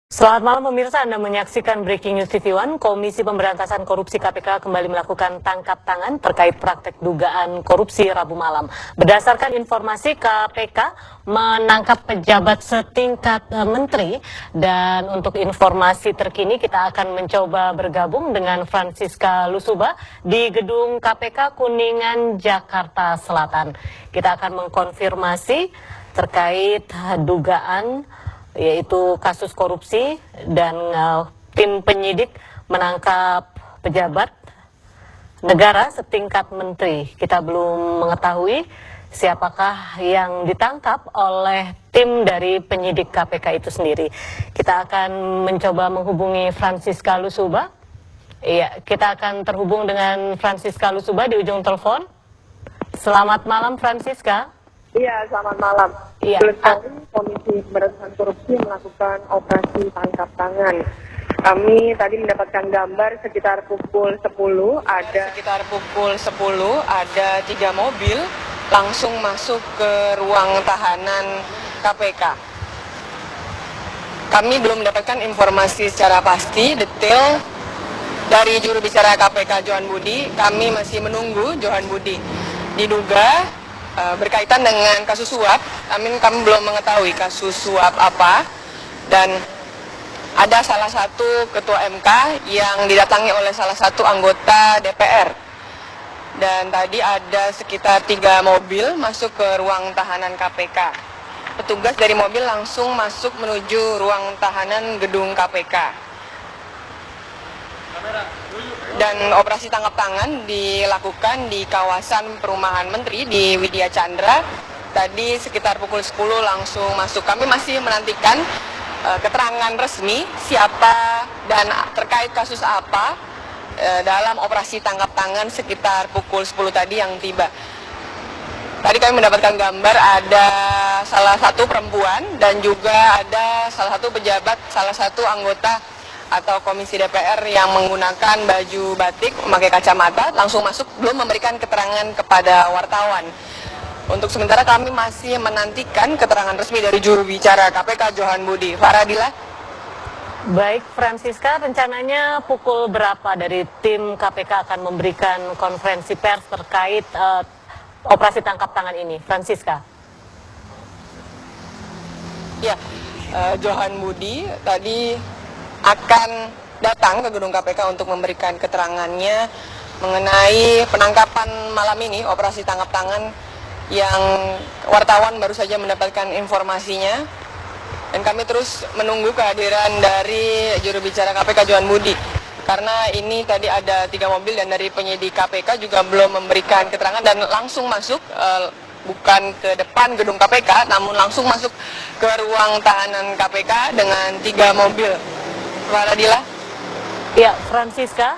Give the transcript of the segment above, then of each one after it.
Selamat malam pemirsa, Anda menyaksikan Breaking News TV One. Komisi Pemberantasan Korupsi KPK kembali melakukan tangkap tangan terkait praktek dugaan korupsi Rabu malam. Berdasarkan informasi, KPK menangkap pejabat setingkat menteri, dan untuk informasi terkini kita akan mencoba bergabung dengan Francisca Lusuba di gedung KPK Kuningan, Jakarta Selatan. Kita akan mengkonfirmasi terkait dugaan yaitu kasus korupsi dan tim penyidik menangkap pejabat negara setingkat menteri. Kita belum mengetahui siapakah yang ditangkap oleh tim dari penyidik KPK itu sendiri. Kita akan mencoba menghubungi Francisca Lusuba. Iya, kita akan terhubung dengan Francisca Lusuba di ujung telepon. Selamat malam, Francisca. Iya, selamat malam. Iya. Komisi Pemberantasan Korupsi melakukan operasi tangkap tangan. Kami tadi mendapatkan gambar sekitar pukul 10 ada 3 mobil langsung masuk ke ruang tahanan KPK. Kami belum mendapatkan informasi secara pasti detail dari juru bicara KPK Johan Budi. Kami masih menunggu Johan Budi. Diduga berkaitan dengan kasus suap, kami belum mengetahui kasus suap apa, dan ada salah satu ketua MK yang didatangi oleh salah satu anggota DPR, dan tadi ada sekitar 3 mobil masuk ke ruang tahanan KPK. Petugas dari mobil langsung masuk menuju ruang tahanan gedung KPK. Dan operasi tangkap tangan dilakukan di kawasan perumahan menteri di Widya Chandra. Tadi sekitar pukul 10 langsung masuk. Kami masih menantikan keterangan resmi siapa dan terkait kasus apa dalam operasi tangkap tangan sekitar pukul 10 tadi yang tiba. Tadi kami mendapatkan gambar ada salah satu perempuan dan juga ada salah satu pejabat, salah satu anggota atau komisi DPR yang menggunakan baju batik, memakai kacamata, langsung masuk, belum memberikan keterangan kepada wartawan. Untuk sementara kami masih menantikan keterangan resmi dari juru bicara KPK Johan Budi. Faradila. Baik, Francisca, rencananya pukul berapa dari tim KPK akan memberikan konferensi pers terkait operasi tangkap tangan ini, Francisca? Ya, Johan Budi tadi akan datang ke gedung KPK untuk memberikan keterangannya mengenai penangkapan malam ini, operasi tangkap tangan yang wartawan baru saja mendapatkan informasinya. Dan kami terus menunggu kehadiran dari juru bicara KPK Johan Budi, karena ini tadi ada 3 mobil dan dari penyidik KPK juga belum memberikan keterangan dan langsung masuk, bukan ke depan gedung KPK, namun langsung masuk ke ruang tahanan KPK dengan 3 mobil. Faradila. Ya, Francisca,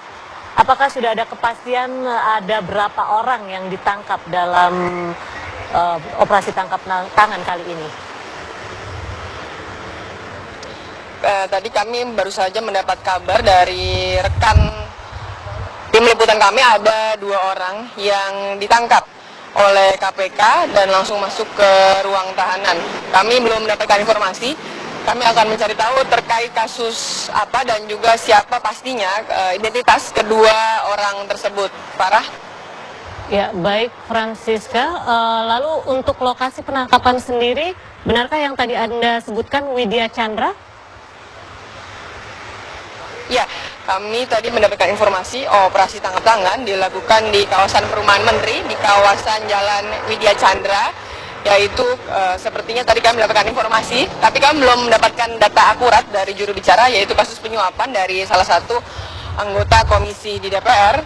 apakah sudah ada kepastian ada berapa orang yang ditangkap dalam operasi tangkap tangan kali ini? Tadi kami baru saja mendapat kabar dari rekan tim liputan kami, ada 2 orang yang ditangkap oleh KPK dan langsung masuk ke ruang tahanan. Kami belum mendapatkan informasi. Kami akan mencari tahu terkait kasus apa dan juga siapa pastinya identitas kedua orang tersebut. Farah? Ya, baik, Francisca. Lalu untuk lokasi penangkapan sendiri, benarkah yang tadi Anda sebutkan Widya Chandra? Ya, kami tadi mendapatkan informasi operasi tangkap tangan dilakukan di kawasan perumahan menteri, di kawasan Jalan Widya Chandra. Yaitu sepertinya tadi kami mendapatkan informasi, tapi kami belum mendapatkan data akurat dari juru bicara, yaitu kasus penyuapan dari salah satu anggota komisi di DPR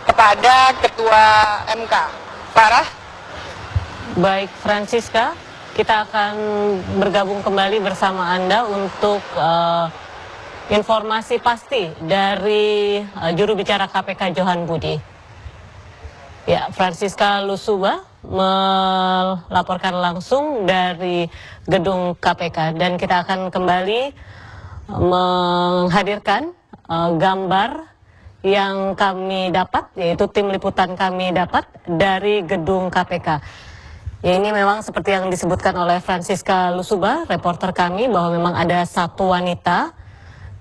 kepada ketua MK. Farah? Baik, Francisca, kita akan bergabung kembali bersama Anda untuk informasi pasti dari juru bicara KPK Johan Budi. Ya, Francisca Lusuba melaporkan langsung dari gedung KPK, dan kita akan kembali menghadirkan gambar yang kami dapat, yaitu tim liputan kami dapat dari gedung KPK. Ya, ini memang seperti yang disebutkan oleh Francisca Lusuba, reporter kami, bahwa memang ada satu wanita.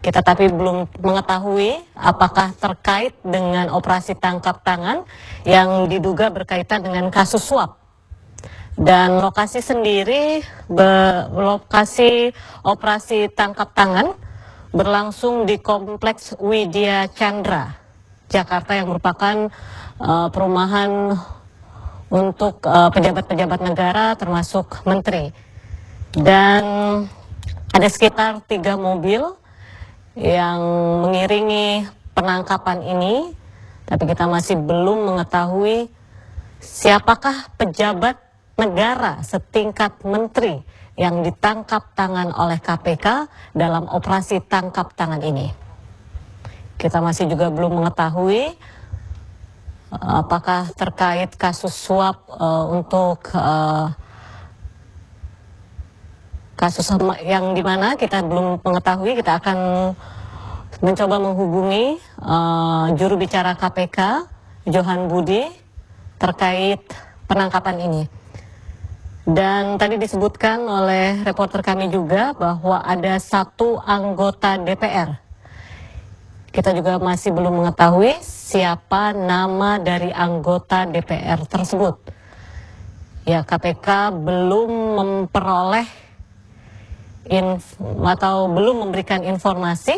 Kita tapi belum mengetahui apakah terkait dengan operasi tangkap tangan yang diduga berkaitan dengan kasus suap. Dan lokasi sendiri, lokasi operasi tangkap tangan berlangsung di Kompleks Widya Chandra, Jakarta, yang merupakan perumahan untuk pejabat-pejabat negara termasuk menteri. Dan ada sekitar 3 mobil yang mengiringi penangkapan ini, tapi kita masih belum mengetahui siapakah pejabat negara setingkat menteri yang ditangkap tangan oleh KPK dalam operasi tangkap tangan ini. Kita masih juga belum mengetahui apakah terkait kasus suap untuk kasus yang dimana kita belum mengetahui. Kita akan mencoba menghubungi juru bicara KPK, Johan Budi, terkait penangkapan ini. Dan tadi disebutkan oleh reporter kami juga bahwa ada satu anggota DPR. Kita juga masih belum mengetahui siapa nama dari anggota DPR tersebut. Ya, KPK belum memperoleh atau belum memberikan informasi,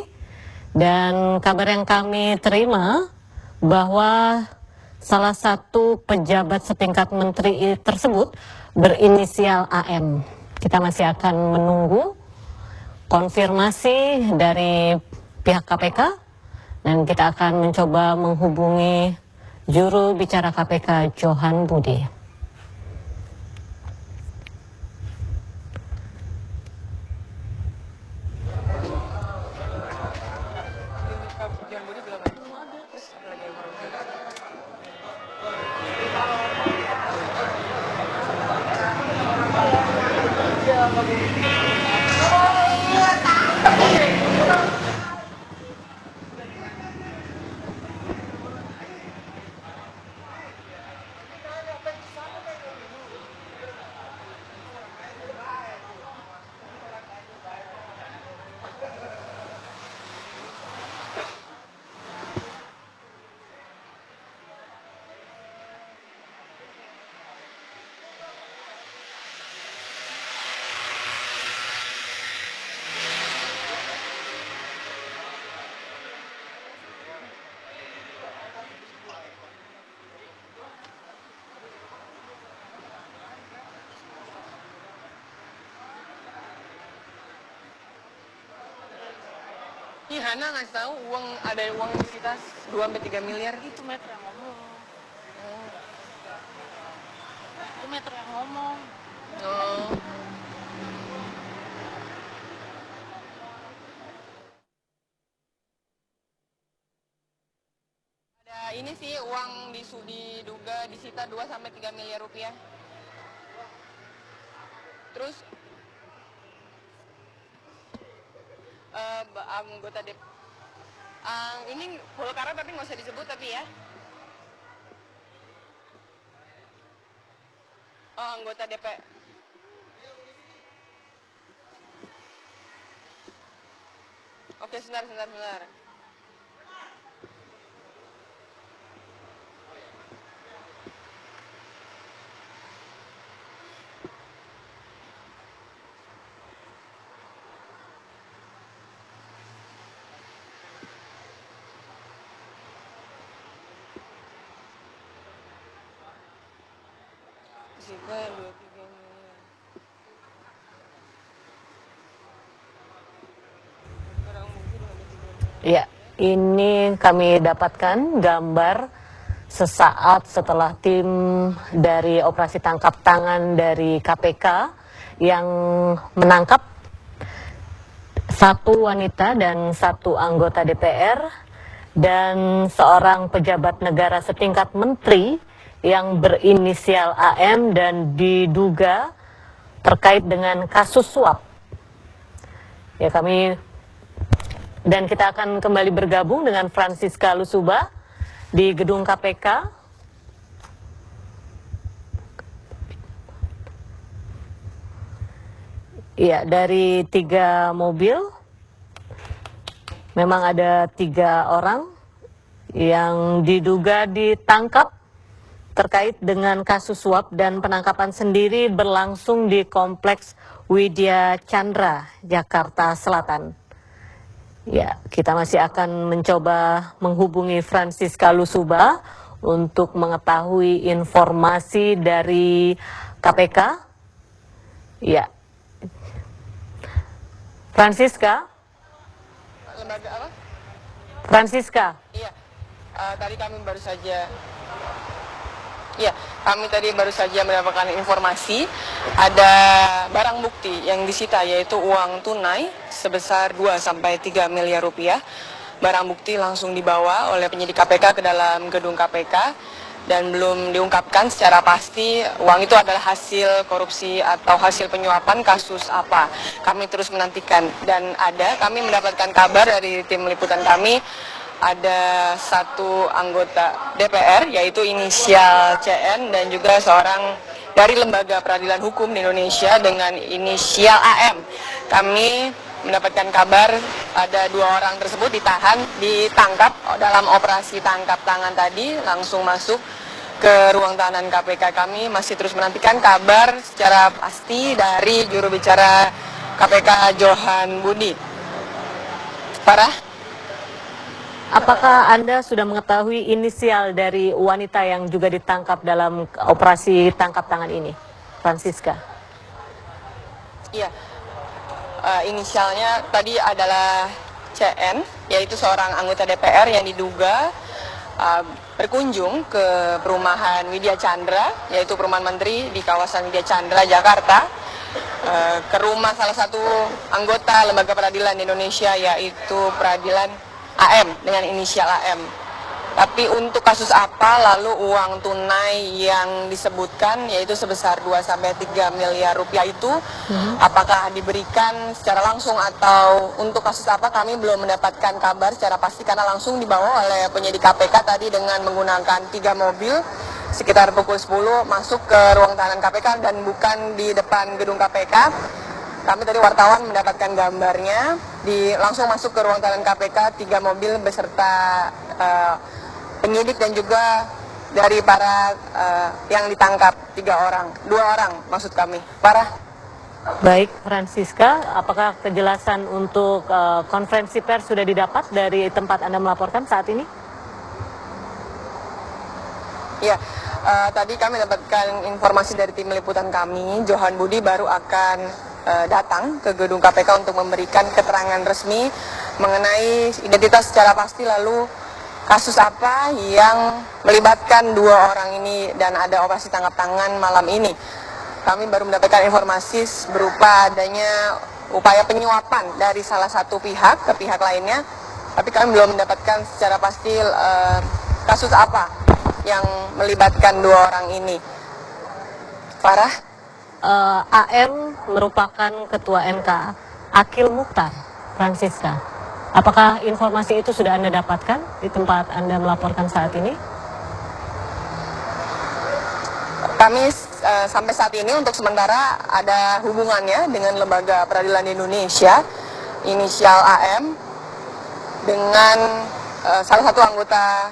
dan kabar yang kami terima bahwa salah satu pejabat setingkat menteri tersebut berinisial AM. Kita masih akan menunggu konfirmasi dari pihak KPK. Dan kita akan mencoba menghubungi juru bicara KPK, Johan Budi. Ini Hana ngasih tahu ada uang disita 2-3 miliar. Itu Metro yang ngomong. Itu Metro yang ngomong. Oh. Ada ini sih uang diduga disita 2-3 miliar rupiah. Terus anggota ini Golkar tapi nggak usah disebut tapi ya. Oh, anggota DPR. Oke, sebentar. Juga 2-3 miliar. Barang bukti 2-3 miliar. Ya, ini kami dapatkan gambar sesaat setelah tim dari operasi tangkap tangan dari KPK yang menangkap satu wanita dan satu anggota DPR dan seorang pejabat negara setingkat menteri yang berinisial AM dan diduga terkait dengan kasus suap. Ya, kita akan kembali bergabung dengan Francisca Lusuba di gedung KPK. Iya, dari 3 mobil, memang ada 3 orang yang diduga ditangkap terkait dengan kasus suap, dan penangkapan sendiri berlangsung di Kompleks Widya Chandra, Jakarta Selatan. Ya, kita masih akan mencoba menghubungi Francisca Lusuba untuk mengetahui informasi dari KPK. Ya, Francisca. Lembaga apa? Francisca. Iya, tadi kami baru saja. Ya, kami tadi baru saja mendapatkan informasi ada barang bukti yang disita, yaitu uang tunai sebesar 2-3 miliar rupiah. Barang bukti langsung dibawa oleh penyidik KPK ke dalam gedung KPK dan belum diungkapkan secara pasti uang itu adalah hasil korupsi atau hasil penyuapan kasus apa. Kami terus menantikan, dan kami mendapatkan kabar dari tim liputan kami, ada 1 anggota DPR yaitu inisial CN dan juga seorang dari Lembaga Peradilan Hukum di Indonesia dengan inisial AM. Kami mendapatkan kabar ada 2 orang tersebut ditangkap dalam operasi tangkap tangan tadi, langsung masuk ke ruang tahanan KPK. Kami masih terus menantikan kabar secara pasti dari juru bicara KPK Johan Budi. Farah? Apakah Anda sudah mengetahui inisial dari wanita yang juga ditangkap dalam operasi tangkap tangan ini, Francisca? Iya, inisialnya tadi adalah CN, yaitu seorang anggota DPR yang diduga berkunjung ke perumahan Widya Chandra, yaitu perumahan menteri di kawasan Widya Chandra, Jakarta, ke rumah salah satu anggota Lembaga Peradilan Indonesia, yaitu Peradilan AM dengan inisial AM. Tapi untuk kasus apa lalu uang tunai yang disebutkan yaitu sebesar 2-3 miliar rupiah itu apakah diberikan secara langsung atau untuk kasus apa, kami belum mendapatkan kabar secara pasti karena langsung dibawa oleh penyidik KPK tadi dengan menggunakan 3 mobil sekitar pukul 10 masuk ke ruang tahanan KPK dan bukan di depan gedung KPK. Kami tadi wartawan mendapatkan gambarnya, langsung masuk ke ruang tahanan KPK 3 mobil beserta penyidik dan juga dari para yang ditangkap 2 orang maksud kami. Farah. Baik, Francisca, apakah kejelasan untuk konferensi pers sudah didapat dari tempat Anda melaporkan saat ini? Ya, tadi kami dapatkan informasi dari tim liputan kami, Johan Budi baru akan datang ke gedung KPK untuk memberikan keterangan resmi mengenai identitas secara pasti lalu kasus apa yang melibatkan 2 orang ini dan ada operasi tangkap tangan malam ini. Kami baru mendapatkan informasi berupa adanya upaya penyuapan dari salah satu pihak ke pihak lainnya, tapi kami belum mendapatkan secara pasti kasus apa yang melibatkan 2 orang ini. Farah? AM merupakan ketua MK, Akil Mukhtar, Francisca. Apakah informasi itu sudah Anda dapatkan di tempat Anda melaporkan saat ini? Kami sampai saat ini untuk sementara ada hubungannya dengan Lembaga Peradilan Indonesia, inisial AM, dengan salah satu anggota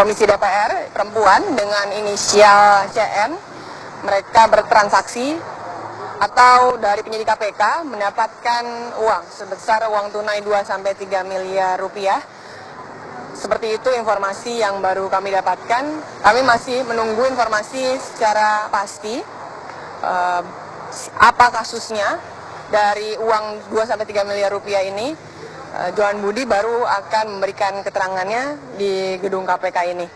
Komisi DPR perempuan dengan inisial CN. Mereka bertransaksi atau dari penyidik KPK mendapatkan uang sebesar uang tunai 2-3 miliar rupiah. Seperti itu informasi yang baru kami dapatkan. Kami masih menunggu informasi secara pasti apa kasusnya dari uang 2-3 miliar rupiah ini. Johan Budi baru akan memberikan keterangannya di gedung KPK ini.